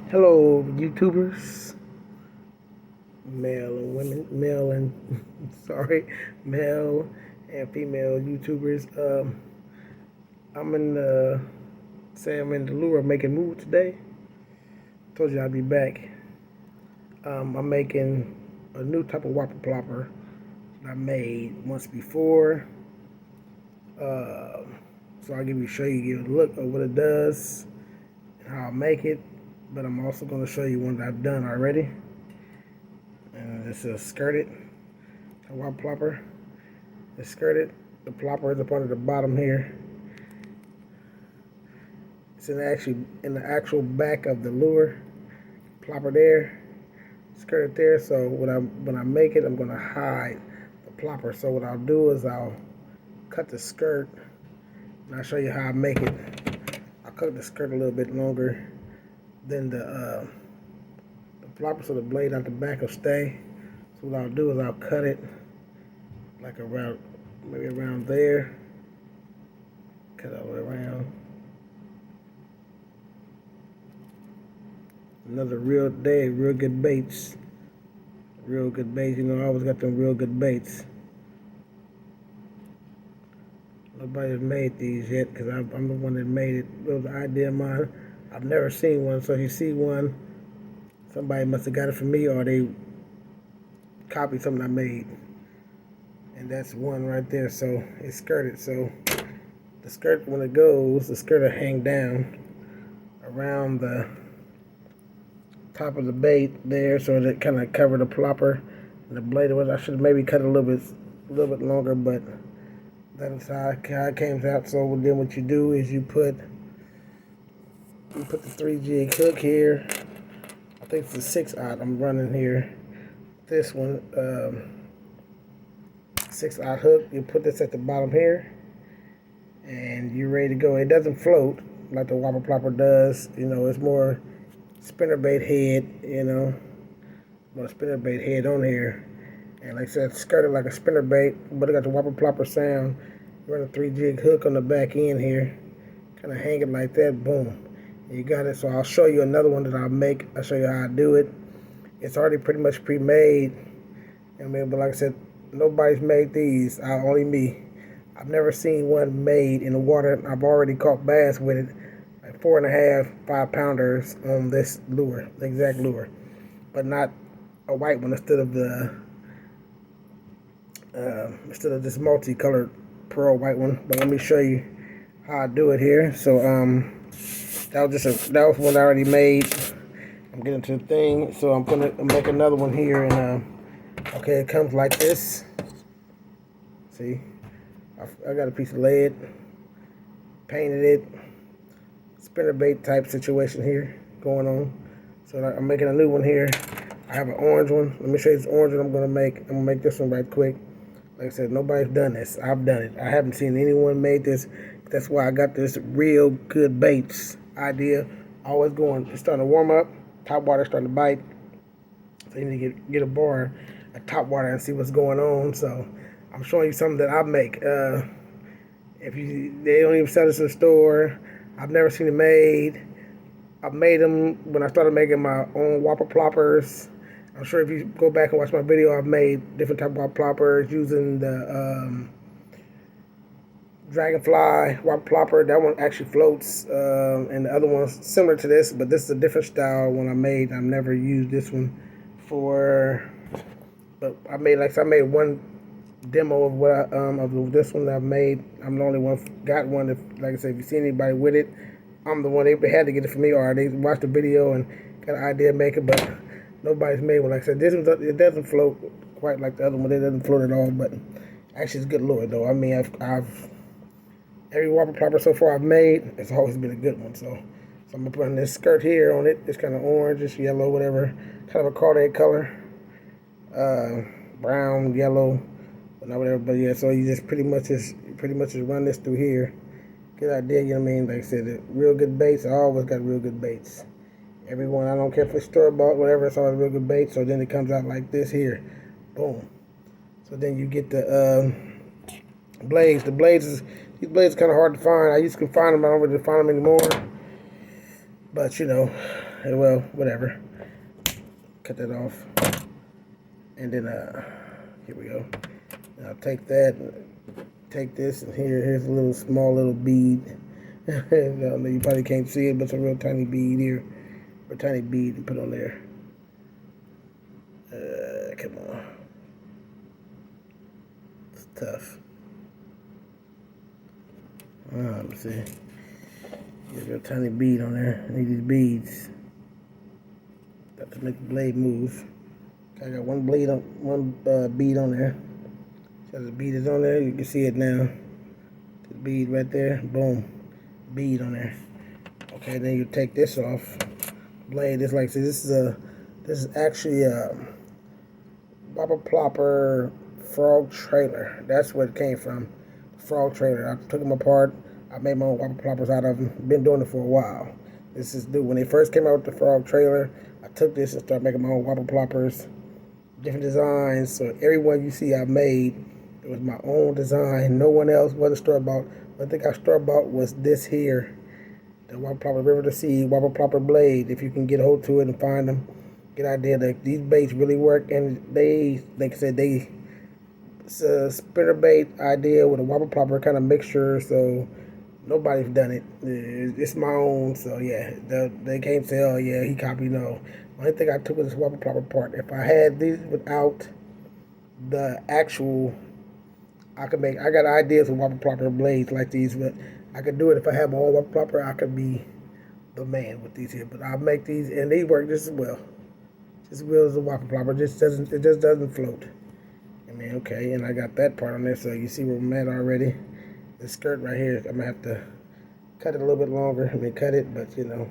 Hello, YouTubers, male and women, male and sorry, male and female YouTubers. I'm in the I'm in the lure making mood today. Told you I'd be back. I'm making a new type of whopper plopper that I made once before. Uh, so I'll give you a look of what it does and how I make it. But I'm also going to show you one that I've done already. And this is skirted. A whopper plopper. It's skirted. The plopper is up under the bottom here. It's in the actual back of the lure. Plopper there, skirted there. So when I make it, I'm gonna hide the plopper. So what I'll do is I'll cut the skirt, and I'll show you how I make it. I'll cut the skirt a little bit longer than the plopper, so the blade out the back will stay. So what I'll do is I'll cut it like around, maybe around there. Cut all the way around. Another real day, real good baits. Real good baits, you know, I always got them real good baits. Nobody's made these yet, because I'm the one that made it. It was an idea of mine. I've never seen one, so if you see one, somebody must have got it from me, or they copied something I made. And that's one right there, so it's skirted. So the skirt, when it goes, the skirt will hang down around the top of the bait there, so that kind of cover the plopper and the blade. I should have maybe cut it a little bit longer, but that is how it came out. So then what you do is you put the 3-jig hook here. I think it's a 6/0 I'm running here. This one, 6/0 hook. You put this at the bottom here, and you're ready to go. It doesn't float like the whopper plopper does. You know, it's more spinnerbait head, you know, more spinnerbait head on here, and like I said, skirted like a spinnerbait, but it got the whopper plopper sound. Run a 3-jig hook on the back end here, kind of hang it like that, boom, you got it. So I'll show you another one that I'll make. I'll show you how I do it. It's already pretty much pre-made, but like I said, nobody's made these, only me. I've never seen one made in the water. I've already caught bass with it. 4.5, 5-pounders on this lure, the exact lure, but not a white one instead of this multicolored pearl white one. But let me show you how I do it here. So that was one I already made. I'm getting to the thing, so I'm gonna make another one here, and okay, it comes like this. See, I got a piece of lead, painted it. Spinnerbait type situation here going on. So I'm making a new one here. I have an orange one. Let me show you this orange one I'm gonna make. I'm gonna make this one right quick. Like I said, nobody's done this. I've done it. I haven't seen anyone made this. That's why I got this real good baits idea. Always going. It's starting to warm up. Top water starting to bite. So you need to get a bar at top water and see what's going on. So I'm showing you something that I make. They don't even sell this in the store. I've never seen it made. I made them when I started making my own whopper ploppers. I'm sure if you go back and watch my video, I've made different type of whopper ploppers using the dragonfly whopper plopper. That one actually floats, and the other one's similar to this, but this is a different style one I made. I've never used this one for, but I made one demo of what of this one that I've made. I'm the only one got one. Like I said, if you see anybody with it, I'm the one. They had to get it from me, or they watched the video and got an idea of making, but nobody's made one. Like I said, this one, it doesn't float quite like the other one. It doesn't float at all, but actually it's a good lure though. I mean, I've every whopper plopper so far I've made, it's always been a good one. So I'm gonna put this skirt here on it. It's kind of orange, it's yellow, whatever, kind of a cardate color, brown, yellow. Not whatever, but yeah, so you just pretty much just run this through here. Good idea, you know what I mean? Like I said, real good baits. I always got real good baits. Everyone, I don't care if it's store-bought, whatever, it's always real good bait. So then it comes out like this here. Boom. So then you get the blades. These blades are kind of hard to find. I used to find them, I don't really find them anymore. But you know, well, whatever. Cut that off. And then here we go. Now take that, take this, and here's a little small little bead. You probably can't see it, but it's a real tiny bead here. A tiny bead to put on there. Come on. It's tough. Let me see. Get a real tiny bead on there. I need these beads. Got to make the blade move. I got one bead on there. So the bead is on there. You can see it now. The bead right there. Boom. Bead on there. Okay, then you take this off. Blade is like, see, this is actually a whopper plopper frog trailer. That's where it came from. Frog trailer. I took them apart. I made my own whopper ploppers out of them. Been doing it for a while. This is new. When they first came out with the frog trailer, I took this and started making my own whopper ploppers. Different designs. So every one you see I made, it was my own design. No one else wasn't store-bought. One thing I store-bought was this here. The whopper plopper river to sea, whopper plopper blade. If you can get a hold to it and find them, get an idea that these baits really work. And they, like I said, it's a spinner bait idea with a whopper plopper kind of mixture. So nobody's done it. It's my own. So yeah, they can't say, oh yeah, he copied. No. The only thing I took was this whopper plopper part. If I had these without the actual, I got ideas of whopper plopper blades like these, but I could do it if I have my own whopper plopper. I could be the man with these here. But I'll make these, and they work just as well. Just as well as a whopper plopper. It just doesn't float. I mean, okay, and I got that part on there, so you see where I'm at already. The skirt right here, I'm gonna have to cut it a little bit longer. I mean, cut it, but you know,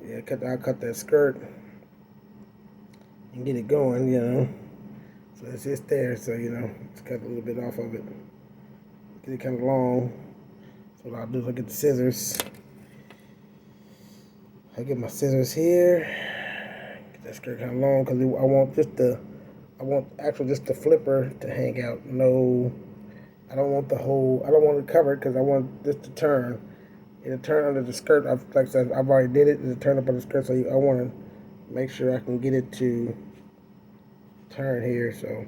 yeah, I'll cut that skirt and get it going, you know. So it's just there, so you know, let's cut a little bit off of it. Get it kind of long. So what I'll do is I'll get the scissors. I get my scissors here. Get that skirt kind of long because I want actually just the flipper to hang out. No, I don't want I don't want it covered because I want this to turn. It'll turn under the skirt. Like I said, I've already did it. It'll turn up on the skirt, so I want to make sure I can get it to turn here. So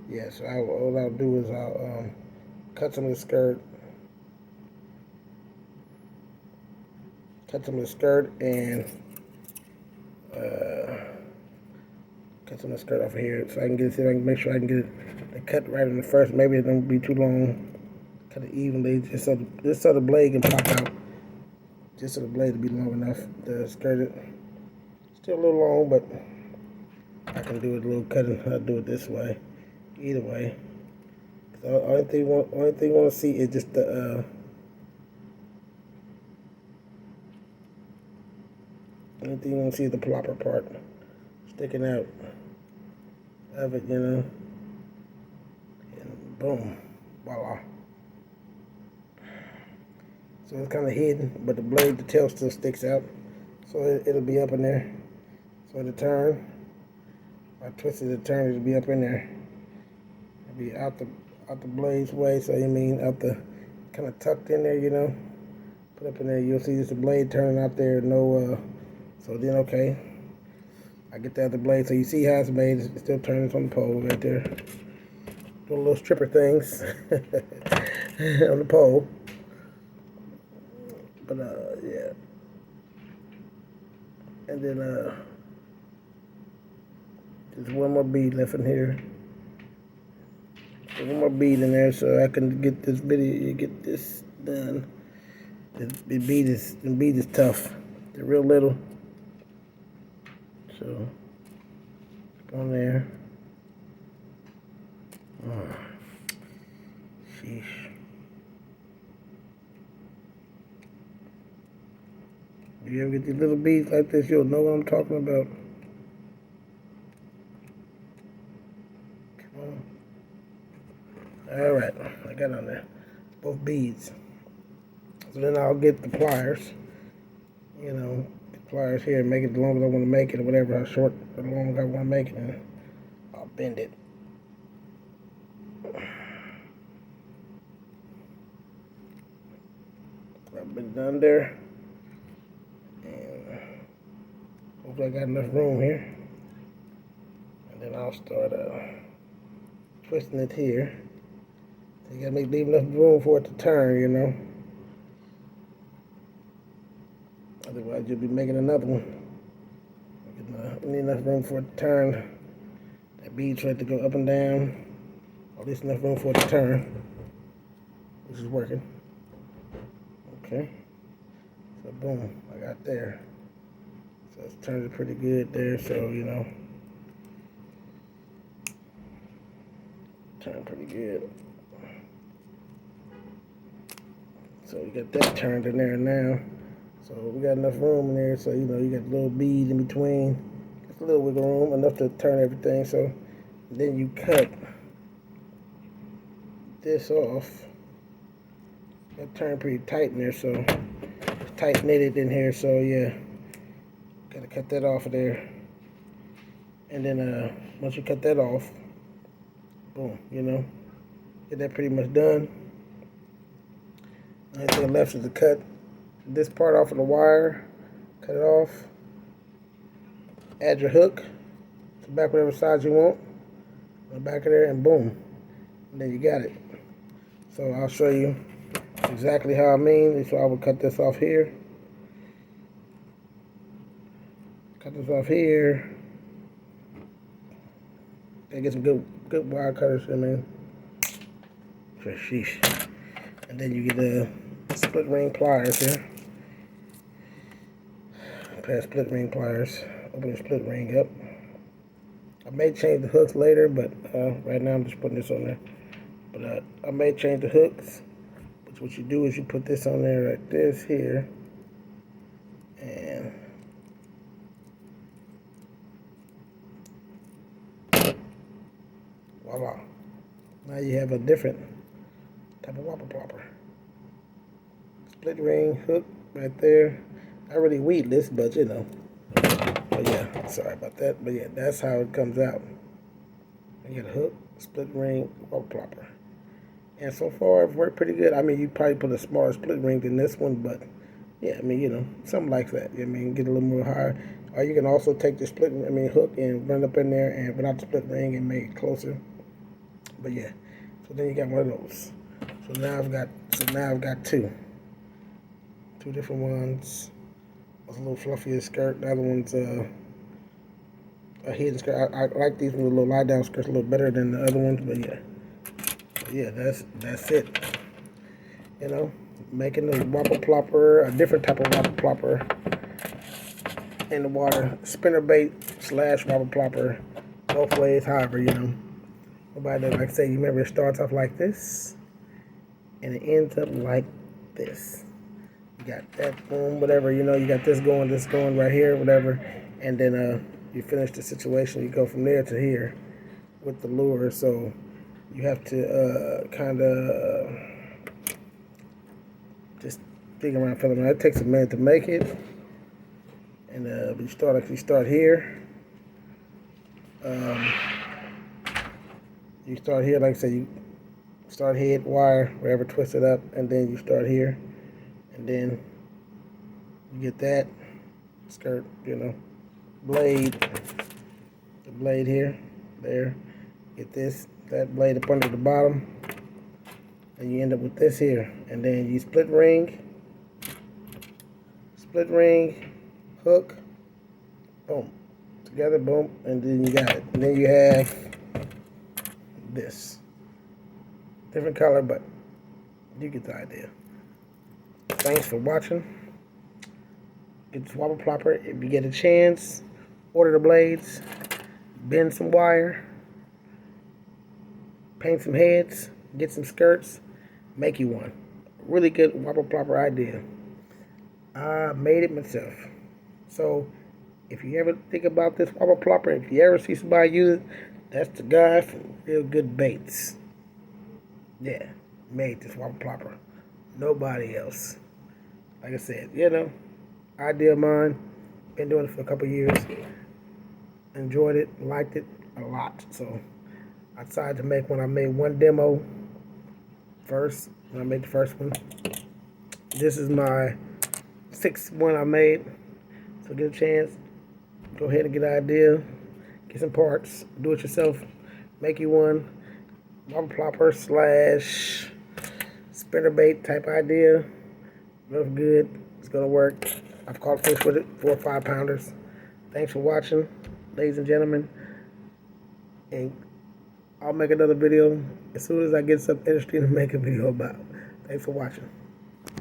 yeah, so all I'll do is I'll cut some of the skirt. Cut some of the skirt and cut some of the skirt off of here so I can get it. See if I can make sure I can get it the cut right in the first. Maybe it don't be too long. Cut it evenly, just so the blade can pop out. Just so the blade will be long enough to skirt it. Still a little long, but I can do it a little cutting. I'll do it this way. Either way. So only thing you want to see is just the only thing you want to see is the plopper part sticking out of it, you know. And boom, voila. So it's kind of hidden, but the blade, the tail still sticks out. So it'll be up in there. So it'll turn. I twist it to turn, it'll be up in there. It'll be out the blade's way. So you mean out the kind of tucked in there, you know. Put up in there. You'll see just the blade turning out there. No. So then okay. I get the other blade. So you see how it's made. It's still turning. It's on the pole right there. Doing little stripper things on the pole. But yeah. And then there's one more bead left in here. There's one more bead in there so I can get this video, get this done. The bead is tough. They're real little. So on there. Oh, sheesh. If you ever get these little beads like this, you'll know what I'm talking about. Come on. Alright, I got on there. Both beads. So then I'll get the pliers. You know, the pliers here, make it as long as I want to make it, or whatever, how short or long I want to make it, and I'll bend it. I've been done there. hopefully I got enough room here. And then I'll start twisting it here. So you gotta leave enough room for it to turn, you know. Otherwise you'll be making another one. Need enough room for it to turn. That bead's ready to go up and down. At least enough room for it to turn. Which is working. Okay. So boom, I got there. So it's turning pretty good there, so you know. Turn pretty good. So we got that turned in there now. So we got enough room in there, so you know you got a little bead in between. Just a little wiggle room, enough to turn everything. So then you cut this off. That turned pretty tight in there, so it's tight knitted in here. So yeah, gotta cut that off of there. And then once you cut that off, boom, you know, get that pretty much done. Only thing left is to cut this part off of the wire, cut it off, add your hook to back whatever size you want, on the back of there, and boom, and then you got it. So I'll show you exactly how I mean. So I will cut this off here, cut this off here. Gotta get some good wire cutters, I mean. Sheesh. And then you get the split ring pliers here. Pair of split ring pliers. Open the split ring up. I may change the hooks later, but right now I'm just putting this on there. But I may change the hooks. But what you do is you put this on there like this here. And voila. Now you have a different type of whopper plopper. Split ring hook right there. Not really weedless, but you know. But yeah, sorry about that. But yeah, that's how it comes out. You got a hook, split ring, whopper plopper. And so far it's worked pretty good. I mean, you probably put a smaller split ring than this one, but yeah, I mean, you know, something like that. I mean, get a little more higher. Or you can also take the hook and run up in there and run out the split ring and make it closer. But yeah, so then you got one of those. So now I've got two different ones. It's a little fluffier skirt. The other one's a hidden skirt. I like these with a little lie down skirts a little better than the other ones. But yeah, that's it. You know, making the whopper plopper, a different type of whopper plopper in the water. Spinnerbait / whopper plopper, both ways. However, you know, nobody does, like I say, you remember it starts off like this and it ends up like this. You got that, boom, whatever, you know, you got this going right here, whatever, and then you finish the situation. You go from there to here with the lure. So you have to kind of just dig around for them. It takes a minute to make it, and you start here. You start here, like I said, you start head, wire, wherever, twist it up, and then you start here, and then you get that skirt, you know, blade, the blade here, there, get that blade up under the bottom, and you end up with this here, and then you split ring, hook, boom, together, boom, and then you got it. And then you have this. Different color, but you get the idea. Thanks for watching. Get this whopper plopper. If you get a chance, order the blades, bend some wire, paint some heads, get some skirts, make you one. Really good whopper plopper idea. I made it myself. So if you ever think about this whopper plopper, if you ever see somebody use it, that's the guy from Real Good Baits. Yeah, made this whopper plopper. Nobody else. Like I said, you know, idea of mine. Been doing it for a couple years. Enjoyed it, liked it a lot. So I decided to make one. I made one demo first. When I made the first one. This is my 6th one I made. So get a chance, Go ahead and get an idea. Get some parts. Do it yourself. Make you one. Whopper plopper slash spinnerbait type idea. Looks good. It's gonna work. I've caught fish with it, 4 or 5 pounders. Thanks for watching, ladies and gentlemen. And I'll make another video as soon as I get something interesting to make a video about. Thanks for watching.